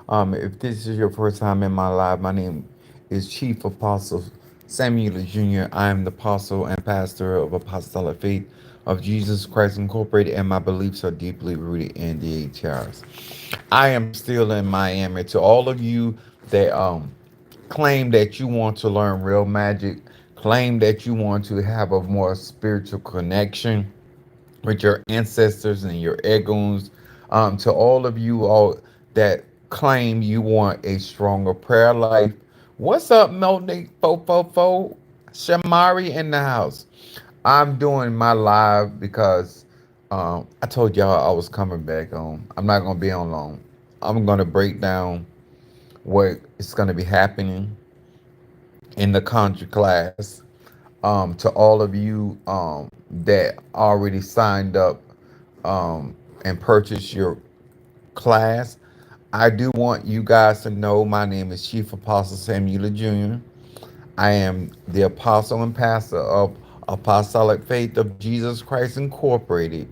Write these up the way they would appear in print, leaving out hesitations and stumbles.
If this is your first time in my life, my name is Chief Apostle Samuel Jr. I am the apostle and pastor of Apostolic Faith of Jesus Christ Incorporated, and my beliefs are deeply rooted in the ATRs. I am still in Miami. To all of you that claim that you want to learn real magic, claim that you want to have a more spiritual connection with your ancestors and your egos. To all of you all that claim you want a stronger prayer life, what's up, Melody Fo? Shamari in the house. I'm doing my live because I told y'all I was coming back on. I'm not gonna be on long. I'm gonna break down what is gonna be happening in the Conjure class. To all of you that already signed up and purchased your class, I do want you guys to know my name is Chief Apostle Samuel Jr. I am the apostle and pastor of Apostolic Faith of Jesus Christ Incorporated,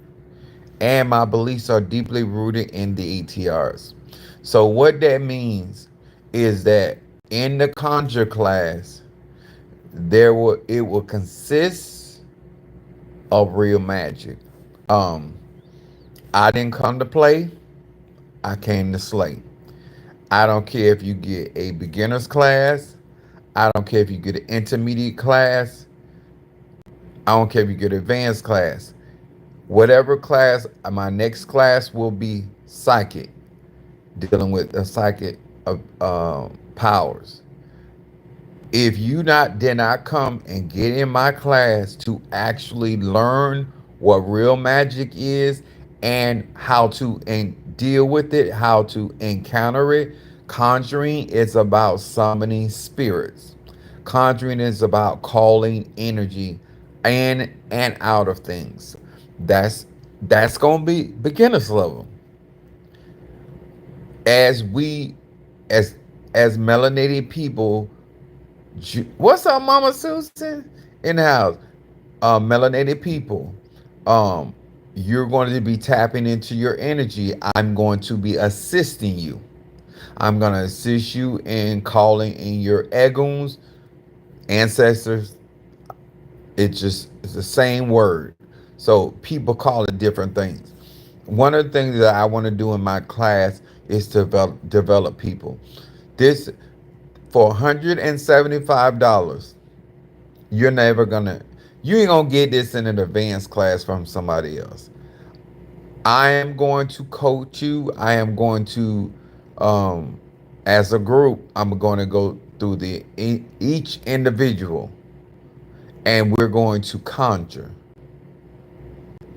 and my beliefs are deeply rooted in the ATRs. So, what that means is that in the Conjure class, it will consist of real magic. Um, I didn't come to play. I came to slay. I don't care if you get a beginner's class. I don't care if you get an intermediate class. I don't care if you get an advanced class. Whatever class, my next class will be psychic, dealing with the psychic powers. If you not did not come and get in my class to actually learn what real magic is and how to deal with it, how to encounter it, conjuring is about summoning spirits. Conjuring is about calling energy in and out of things. That's that's gonna be beginner's level. As we as as melanated people, what's up, Mama Susan? In the house. Melanated people. Um, you're going to be tapping into your energy. I'm going to be assisting you. I'm going to assist you in calling in your egos, ancestors. It's the same word. So people call it different things. One of the things that I want to do in my class is to develop people. This for $175. You're never gonna, you ain't gonna get this in an advanced class from somebody else. I am going to coach you. I am going to, um, as a group, I'm going to go through each individual, and we're going to conjure.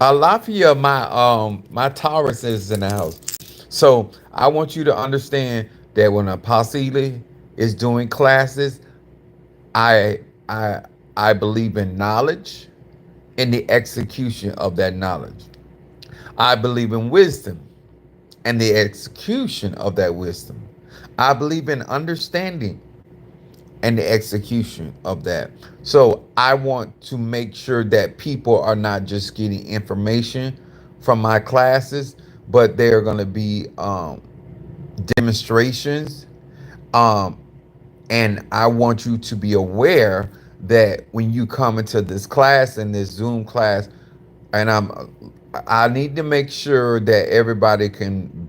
A lot of my Taurus is in the house, so I want you to understand that when Apostle is doing classes, I I I believe in knowledge and the execution of that knowledge. I believe in wisdom and the execution of that wisdom. I believe in understanding and the execution of that. So I want to make sure that people are not just getting information from my classes, but they're going to be demonstrations. Um, and I want you to be aware that when you come into this class and this Zoom class, and I need to make sure that everybody can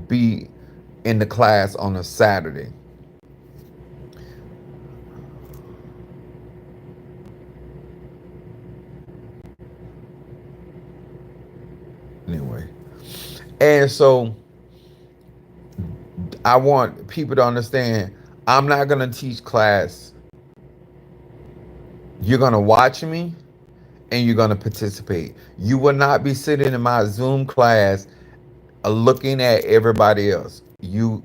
be in the class on a Saturday. Anyway, and so I want people to understand I'm not going to teach class. You're going to watch me and you're going to participate. You will not be sitting in my Zoom class looking at everybody else. You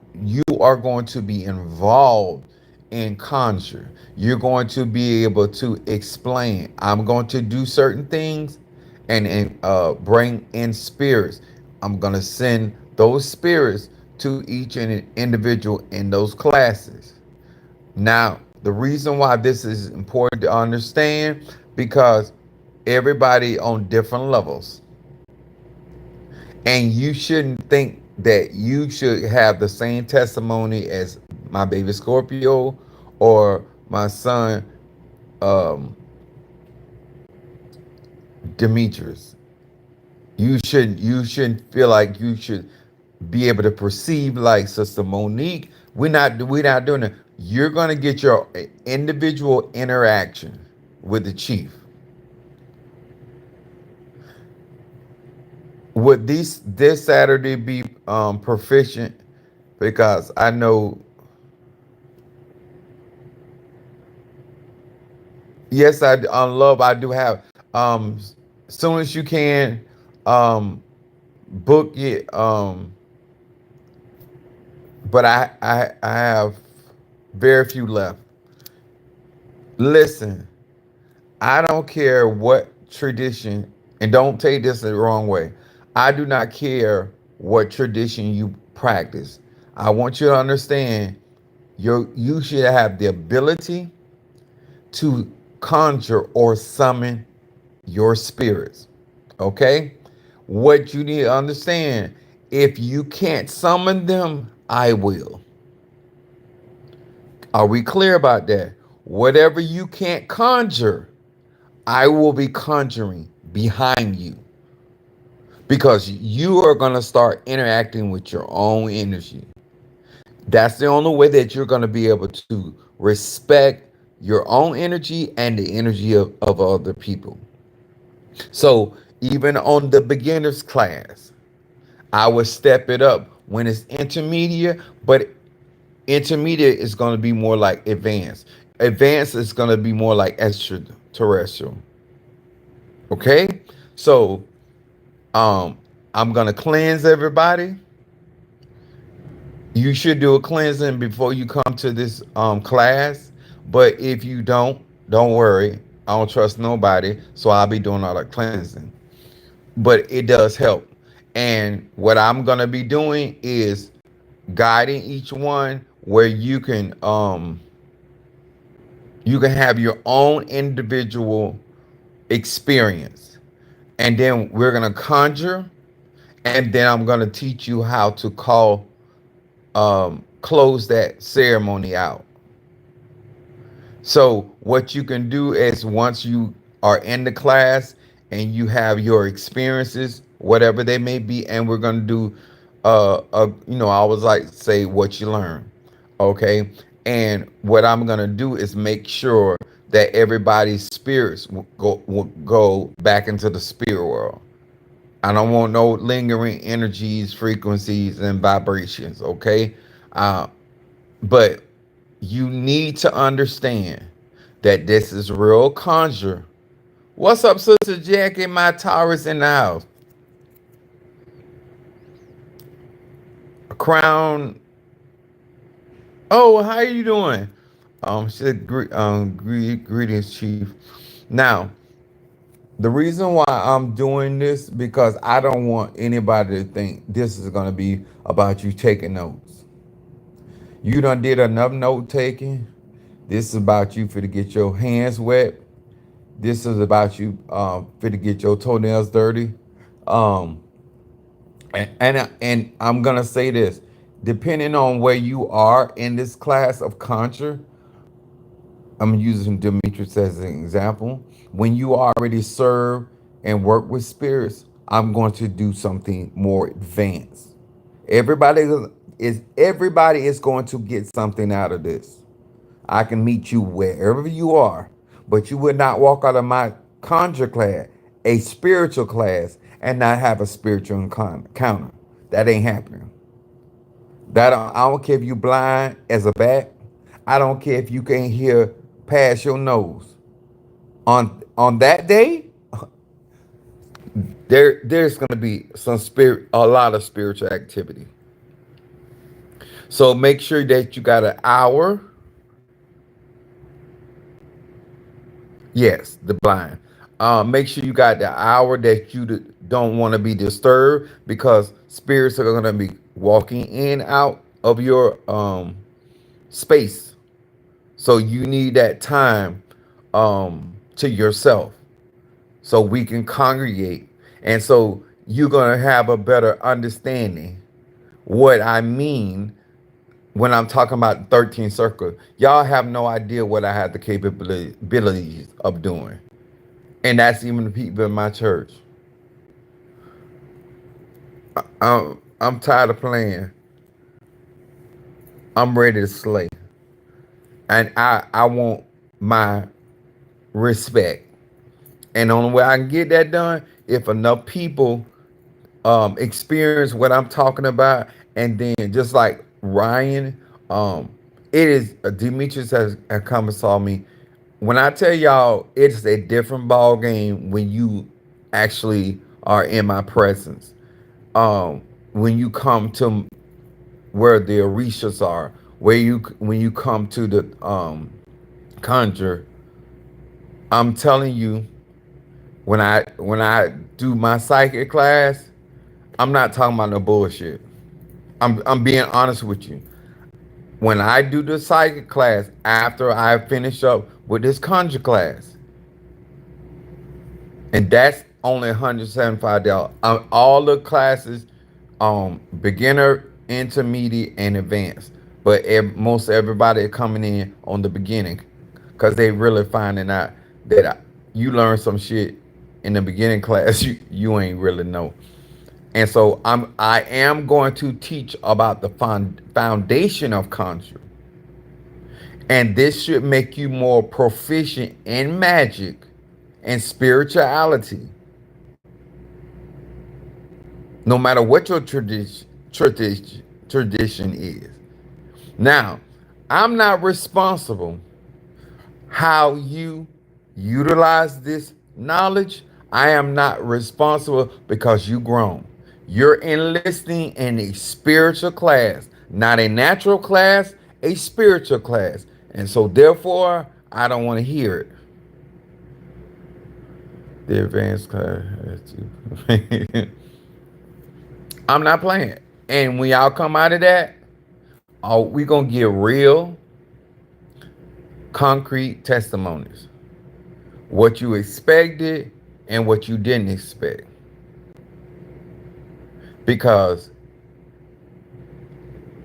are going to be involved in Conjure. You're going to be able to explain. I'm going to do certain things and bring in spirits. I'm going to send those spirits to each individual in those classes. Now, the reason why this is important to understand because everybody on different levels, and you shouldn't think. that you should have the same testimony as my baby Scorpio or my son um, Demetrius. You shouldn't feel like you should be able to perceive like Sister Monique. We're not doing it. You're gonna get your individual interaction with the chief. Would this Saturday be proficient? Because I know, yes, I on love I do have. Soon as you can, um, book it. But I have very few left. Listen, I don't care what tradition, and don't take this the wrong way. I do not care what tradition you practice. I want you to understand you should have the ability to conjure or summon your spirits. Okay? What you need to understand, if you can't summon them, I will. Are we clear about that? Whatever you can't conjure, I will be conjuring behind you because you are going to start interacting with your own energy. That's the only way that you're going to be able to respect your own energy and the energy of other people. So, even on the beginner's class, I would step it up when it's intermediate, but intermediate is going to be more like advanced. Advanced is going to be more like extraterrestrial. Okay? So, Um, I'm gonna cleanse everybody. You should do a cleansing before you come to this class. But if you don't worry. I don't trust nobody, so I'll be doing all the cleansing. But it does help. And what I'm gonna be doing is guiding each one where you can have your own individual experience. And then we're gonna conjure, and then I'm gonna teach you how to close that ceremony out. So what you can do is once you are in the class and you have your experiences, whatever they may be, and we're gonna do, I always like to say what you learn, okay? And what I'm gonna do is make sure that everybody's spirits will go back into the spirit world. I don't want no lingering energies, frequencies, and vibrations, okay? Uh, but you need to understand that this is real conjure. What's up, Sister Jackie? My Taurus in the house. Crown. Oh, how you doing? She said, greetings, Chief. Now, the reason why I'm doing this because I don't want anybody to think this is gonna be about you taking notes. You done did enough note taking. This is about you for to get your hands wet. This is about you for to get your toenails dirty. Um, and I'm gonna say this, depending on where you are in this class of conjure, I'm using Demetrius as an example. When you already serve and work with spirits, I'm going to do something more advanced. Everybody is going to get something out of this. I can meet you wherever you are, but you would not walk out of my conjure class, a spiritual class, and not have a spiritual encounter. That ain't happening. I don't care if you blind as a bat. I don't care if you can't hear past your nose. On that day, there's gonna be a lot of spiritual activity. So make sure that you got an hour. Yes, the blind. Make sure you got the hour that you don't want to be disturbed because spirits are going to be walking in out of your space. So you need that time to yourself so we can congregate. And so you're going to have a better understanding what I mean when I'm talking about 13 circle. Y'all have no idea what I have the capabilities of doing. And that's even the people in my church. I'm tired of playing. I'm ready to slay. And I want my respect. And the only way I can get that done if enough people experience what I'm talking about, and then just like Ryan, it is Demetrius has come and saw me. When I tell y'all, it's a different ball game when you actually are in my presence. When you come to where the Orishas are, where you when you come to the Conjure, I'm telling you, when I do my psychic class, I'm not talking about no bullshit. I'm being honest with you. When I do the psychic class after I finish up with this conjure class, and that's only $175. All the classes, beginner, intermediate, and advanced. But most everybody coming in on the beginning, because they really finding out that you learn some shit in the beginning class you ain't really know. And so I am going to teach about the foundation of conjure. And this should make you more proficient in magic and spirituality, no matter what your tradition is. Now, I'm not responsible how you utilize this knowledge. I am not responsible because you grown. You're enlisting in a spiritual class, not a natural class, a spiritual class. And so therefore, I don't want to hear it. The advanced class. I'm not playing. And when y'all come out of that, oh, we gonna get real concrete testimonies. What you expected and what you didn't expect. Because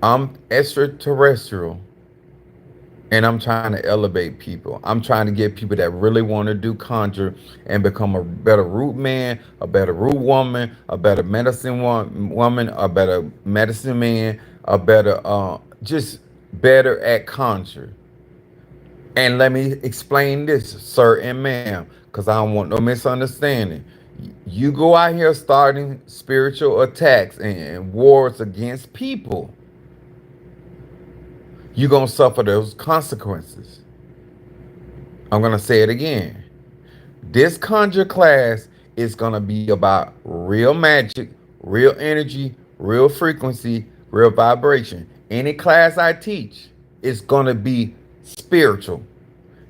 I'm extraterrestrial and I'm trying to elevate people. I'm trying to get people that really want to do conjure and become a better root man, a better root woman, a better medicine woman, a better medicine man, a better, just better at conjure. And let me explain this, sir and ma'am, because I don't want no misunderstanding. You go out here starting spiritual attacks and wars against people, you're going to suffer those consequences. I'm going to say it again. This conjure class is going to be about real magic, real energy, real frequency, real vibration. Any class I teach is going to be spiritual.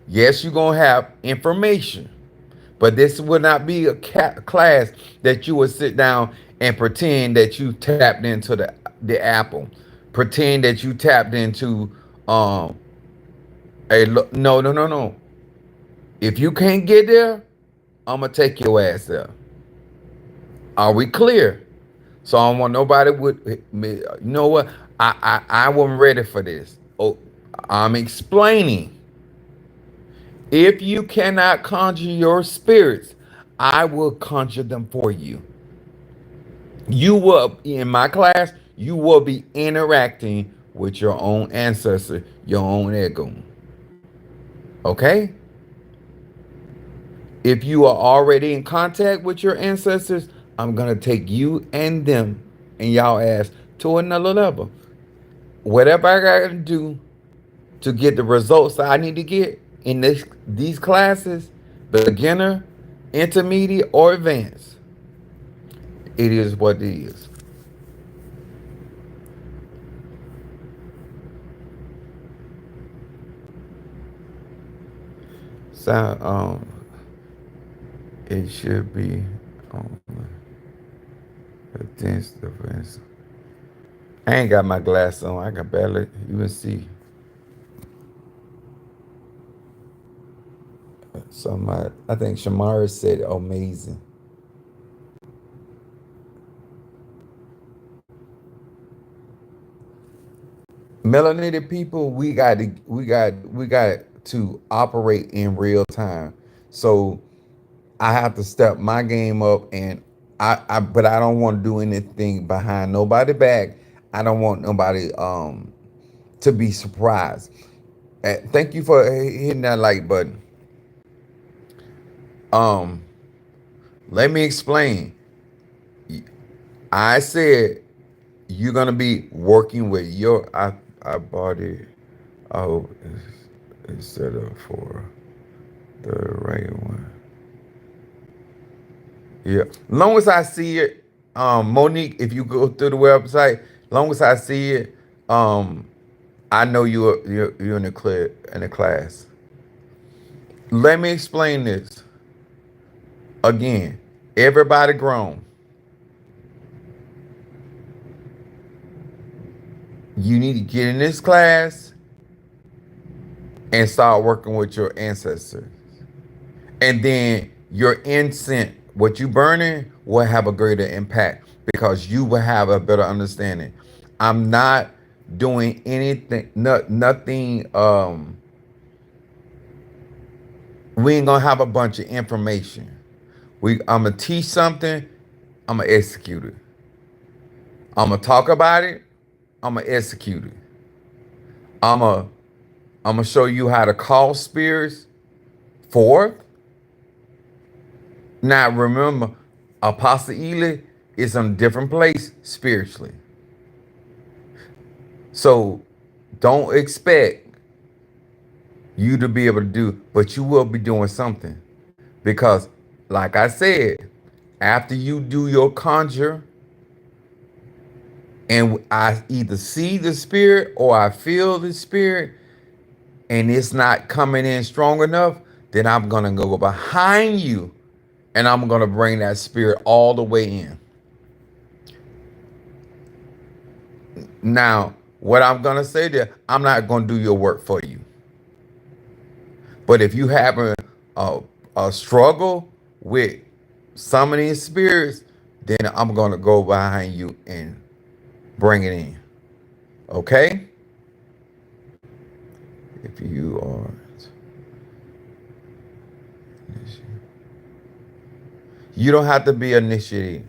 Yes, you're going to have information, but this would not be a class that you would sit down and pretend that you tapped into the apple, pretend that you tapped into um no, no, no, no. If you can't get there, I'm gonna take your ass there. Are we clear? So I don't want nobody with me. You know what? I wasn't ready for this. Oh, I'm explaining. If you cannot conjure your spirits, I will conjure them for you. You will, in my class, you will be interacting with your own ancestor, your own ego. Okay? If you are already in contact with your ancestors, I'm going to take you and them and y'all ass to another level. Whatever I got to do to get the results that I need to get in these classes, beginner, intermediate, or advanced, it is what it is. So, it should be dense defense. I ain't got my glass on. I can barely even see. Somebody, I think Shamara said amazing. Melanated people, we got to operate in real time. So I have to step my game up, and but I don't want to do anything behind nobody back. I don't want nobody to be surprised. Thank you for hitting that like button. Um, Let me explain. I said you're gonna be working with your. I bought it. I hope it's set up for the right one. Yeah. Long as I see it, Monique, if you go through the website, long as I see it, I know you're in the class. Let me explain this again. Everybody grown. You need to get in this class and start working with your ancestors. And then your incense, what you burning, will have a greater impact because you will have a better understanding. I'm not doing anything, nothing. We ain't gonna have a bunch of information. I'm gonna teach something. I'm gonna execute it. I'm gonna talk about it. I'm gonna execute it. I'm gonna I'm gonna show you how to call spirits forth. Now remember, Apostle Ely is in a different place spiritually. So don't expect you to be able to do, but you will be doing something. Because, like I said, after you do your conjure, and I either see the spirit or I feel the spirit, and it's not coming in strong enough, then I'm gonna go behind you and I'm gonna bring that spirit all the way in. Now, what I'm gonna say there, I'm not gonna do your work for you. But if you having a, a struggle with some of these spirits, then I'm gonna go behind you and bring it in. Okay? If you are, you don't have to be initiated.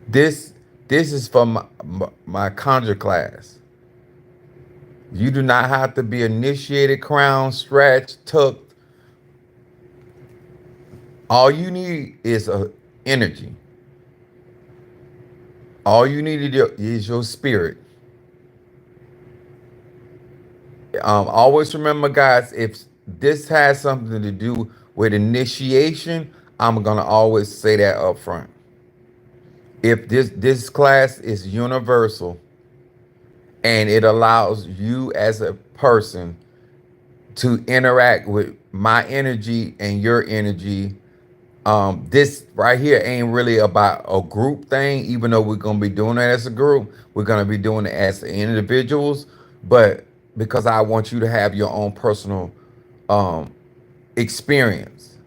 This this is for my conjure class. You do not have to be initiated, crown, stretched, tucked. All you need is a energy. All you need is your spirit. Always remember, guys, if this has something to do with initiation, I'm gonna always say that up front. If this class is universal and it allows you as a person to interact with my energy and your energy, this right here ain't really about a group thing, even though we're gonna be doing it as a group, we're gonna be doing it as individuals, but because I want you to have your own personal um experience.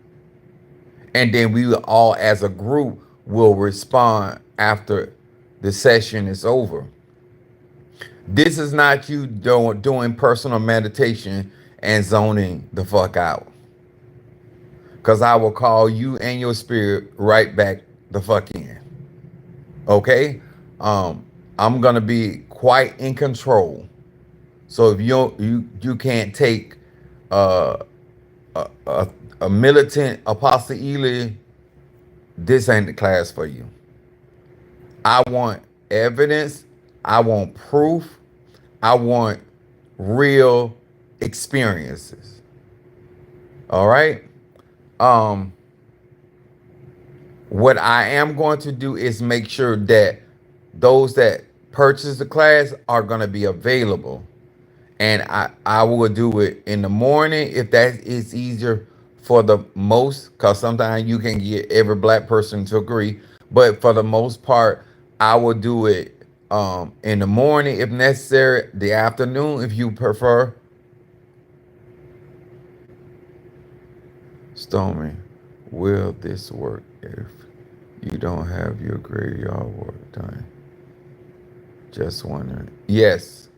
And then we all as a group will respond after the session is over. This is not you doing personal meditation and zoning the fuck out. Because I will call you and your spirit right back the fuck in. Okay? I'm gonna be quite in control. So if you can't take uh, a militant Apostle Ely, this ain't the class for you. I want evidence. I want proof. I want real experiences. All right. Um, what I am going to do is make sure that those that purchase the class are going to be available. And I will do it in the morning if that is easier for the most, because sometimes you can get every black person to agree. But for the most part, I will do it in the morning if necessary, the afternoon if you prefer. Stormy, will this work if you don't have your graveyard work done? Just wondering. Yes,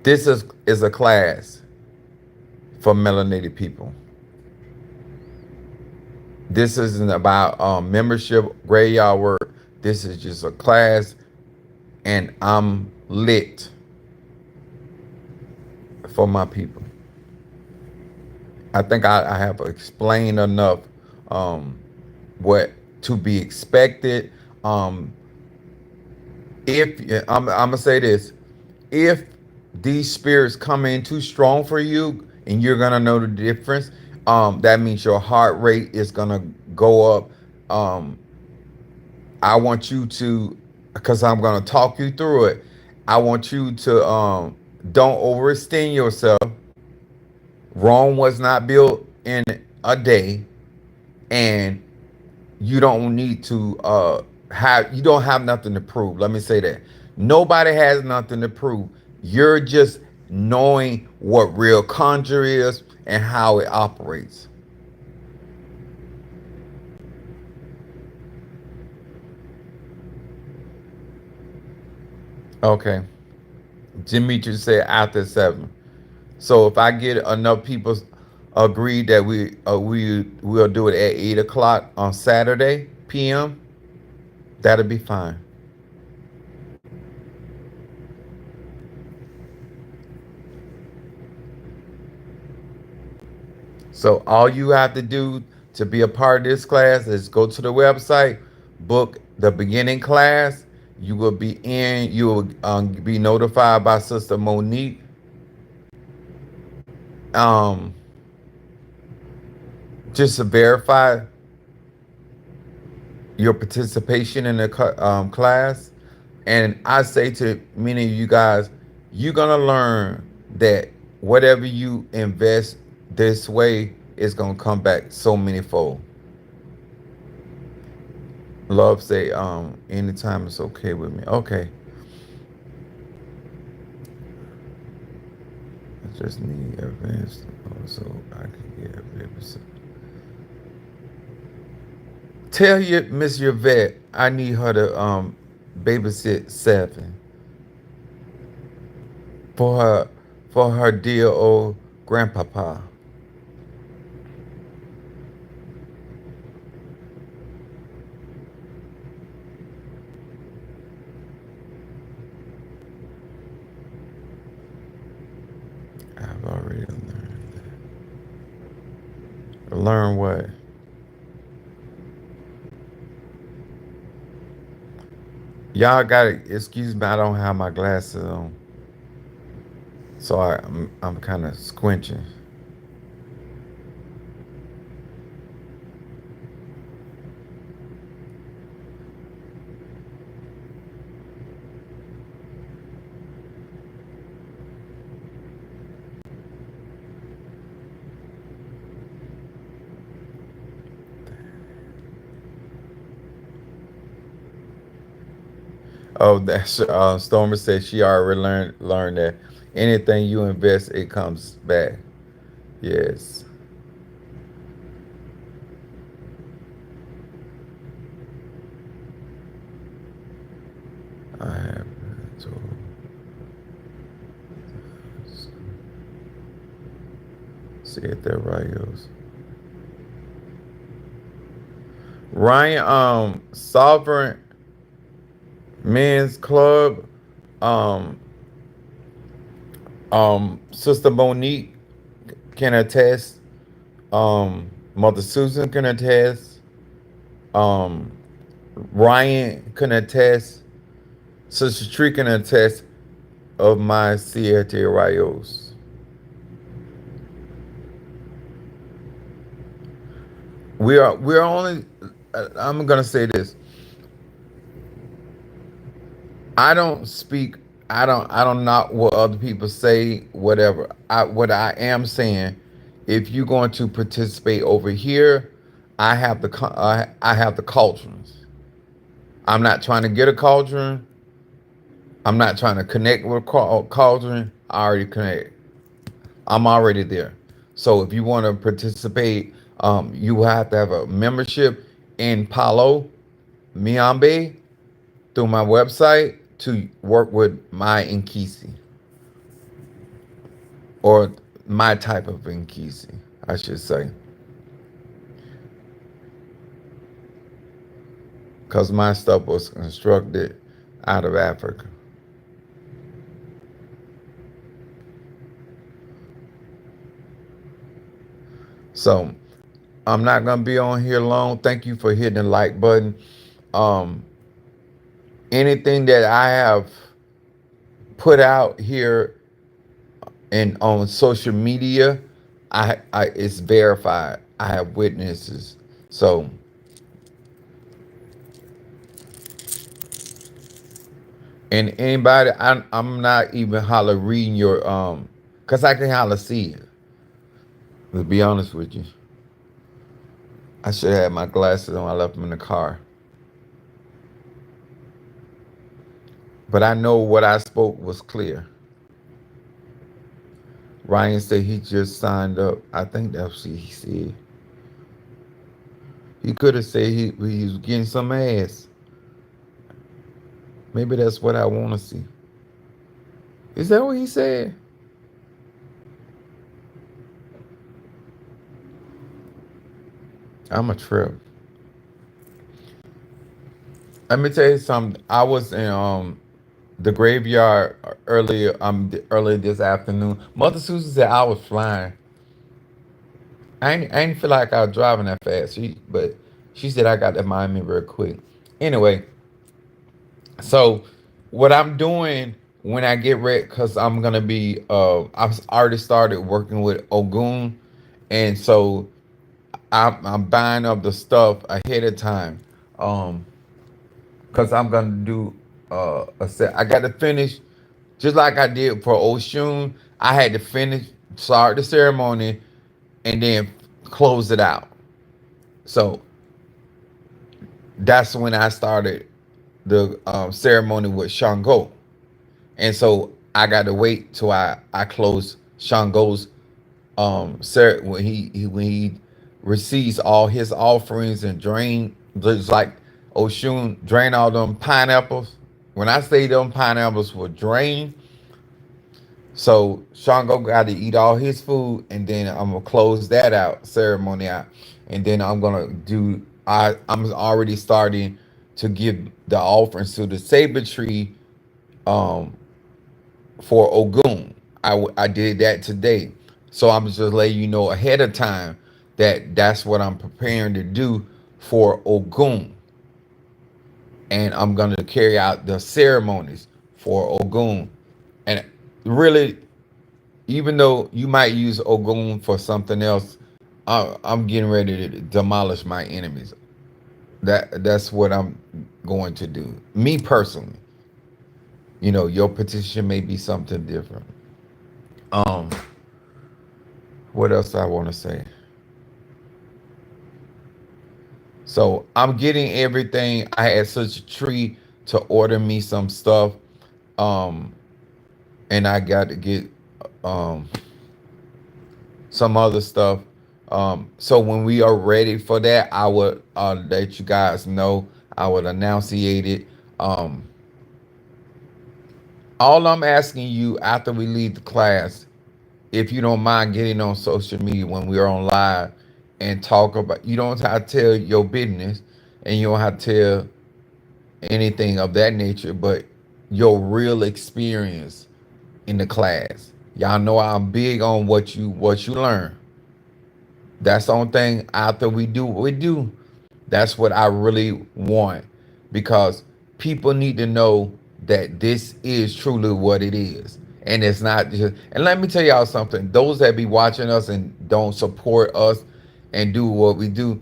this is a class for melanated people. This isn't about membership, graveyard work. This is just a class, and I'm lit for my people. I think I have explained enough um, what to be expected. Um, if I'm gonna say this, if these spirits come in too strong for you, and you're gonna know the difference, that means your heart rate is gonna go up. Um, I want you to, because I'm gonna talk you through it. I want you to don't overextend yourself. Rome was not built in a day, and you don't need to you don't have nothing to prove. Let me say that. Nobody has nothing to prove. You're just knowing what real conjure is and how it operates. Okay. Demetrius said after 7. So if I get enough people agreed that we'll do it at 8 o'clock on Saturday p.m., that'll be fine. So all you have to do to be a part of this class is go to the website, book the beginning class. You will be in. You will be notified by Sister Monique. Um, just to verify your participation in the class. And I say to many of you guys, you're gonna learn that whatever you invest this way is gonna come back so many fold. Love say, anytime it's okay with me. Okay. I just need evidence so I can get evidence. Tell your Miss Yvette I need her to babysit 7 for her dear old grandpapa. I've already learned that. Learn what? Y'all got to excuse me. I don't have my glasses on, so I'm kind of squinching. Oh, that's Stormer said she already learned that anything you invest, it comes back. Yes, I have to see if that right goes. Ryan, Sovereign Men's Club, um, Sister Monique can attest. Mother Susan can attest. Um, Ryan can attest. Sister Tree can attest of my Siete Rayos. We're only. I'm gonna say this. I don't speak. I don't not what other people say. Whatever. What I am saying, if you're going to participate over here, I have the cauldrons. I'm not trying to get a cauldron. I'm not trying to connect with a cauldron. I already connect. I'm already there. So if you want to participate, you have to have a membership in Palo Miambe, through my website to work with my Inkisi, or my type of Inkisi, I should say, because my stuff was constructed out of Africa. So I'm not gonna be on here long. Thank you for hitting the like button. Um, Anything that I have put out here and on social media, I it's verified. I have witnesses. So, and anybody, I'm not even holler reading your cause I can holler see it. To be honest with you, I should have had my glasses on. I left them in the car. But I know what I spoke was clear. Ryan said he just signed up. I think that's what he said. He could have said he was getting some ass. Maybe that's what I want to see. Is that what he said? I'm a trip. Let me tell you something. I was in the graveyard earlier earlier this afternoon. Mother Susan said I was flying. I ain't feel like I was driving that fast. But she said I got to Miami real quick. Anyway, so what I'm doing when I get ready, cause I'm gonna be I've already started working with Ogun, and so I'm buying up the stuff ahead of time, um, cause I'm gonna do a set. I got to finish just like I did for Oshun. I had to finish, start the ceremony, and then close it out. So that's when I started the ceremony with Shango. And so I got to wait till I close Shango's when he receives all his offerings and drain, just like Oshun drain all them pineapples. When I say them pineapples were drained, so Shango got to eat all his food, and then I'm gonna close that out ceremony out, and then I'm gonna do. I'm already starting to give the offerings to the saber tree um, for Ogun. I did that today, so I'm just letting you know ahead of time that that's what I'm preparing to do for Ogun, and I'm gonna carry out the ceremonies for Ogun, and really, even though you might use Ogun for something else, I'm getting ready to demolish my enemies. That's what I'm going to do. Me personally, your petition may be something different. Um, what else I want to say? So I'm getting everything. I had such a treat to order me some stuff, um, and I got to get um some other stuff. So when we are ready for that, I would let you guys know. I would enunciate it. Um, all I'm asking you after we leave the class, if you don't mind getting on social media when we're on live and talk about, you don't have to tell your business and you don't have to tell anything of that nature, but your real experience in the class. Y'all know I'm big on what you learn. That's the only thing after we do what we do. That's what I really want, because people need to know that this is truly what it is. And it's not just, and let me tell y'all something. Those that be watching us and don't support us and do what we do,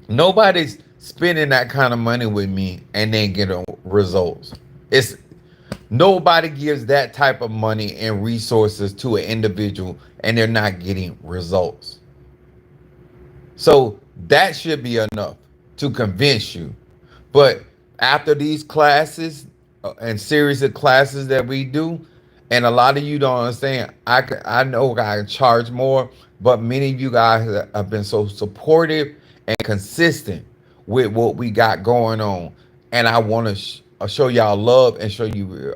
nobody's spending that kind of money with me and then getting results. It's Nobody gives that type of money and resources to an individual and they're not getting results. So that should be enough to convince you. But after these classes and series of classes that we do, and a lot of you don't understand, I know I can charge more, but many of you guys have been so supportive and consistent with what we got going on, and I want to show y'all love and show you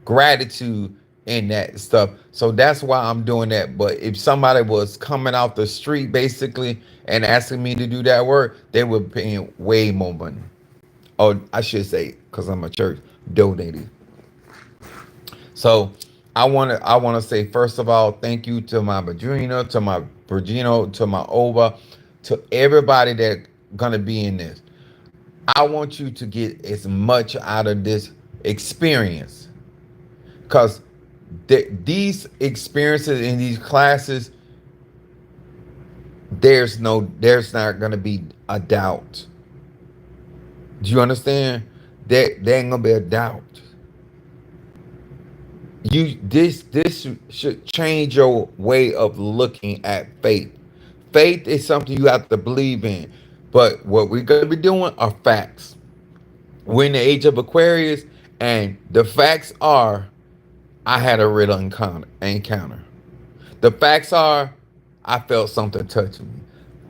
gratitude in that stuff. So that's why I'm doing that. But if somebody was coming out the street basically and asking me to do that work, they were paying way more money. Or I should say, because I'm a church, donating. So I want to say first of all, thank you to my Madrina, to my Virgino, to my Ova, to everybody that gonna be in this. I want you to get as much out of this experience, because these experiences in these classes, there's not gonna be a doubt. Do you understand? There ain't gonna be a doubt. This should change your way of looking at faith. Faith is something you have to believe in, but what we're gonna be doing are facts. We're in the age of Aquarius, and the facts are I had a real encounter. The facts are I felt something touching me.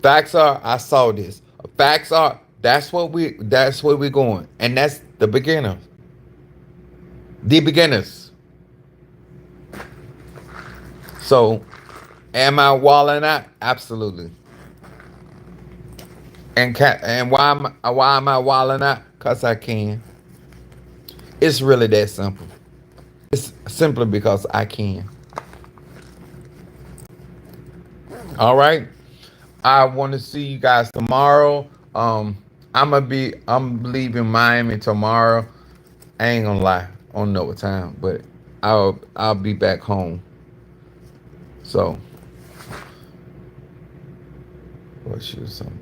Facts are I saw this. Facts are that's where we're going, and that's the beginners. The beginners. So, am I walling out? Absolutely. And why am I walling out? Cause I can. It's really that simple. It's simply because I can. All right. I want to see you guys tomorrow. I'm leaving Miami tomorrow. I ain't gonna lie. I don't know what time, but I'll be back home. So what should something?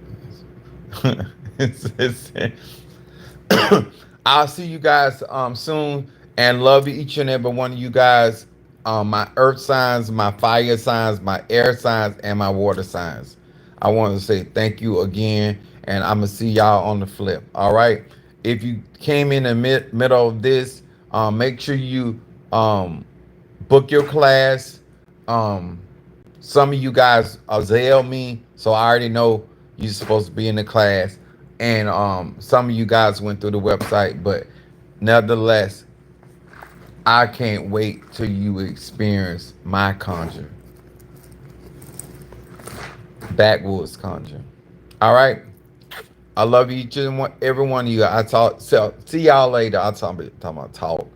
it's, I'll see you guys soon, and love each and every one of you guys. My earth signs, my fire signs, my air signs, and my water signs. I want to say thank you again, and I'm gonna see y'all on the flip. All right. If you came in the middle of this, make sure you book your class. Um, some of you guys Zelle me, so I already know you're supposed to be in the class. And some of you guys went through the website, but nevertheless, I can't wait till you experience my conjure, backwoods conjure. All right, I love each and every one of you. I talk. So, see y'all later. I'll talk about talk.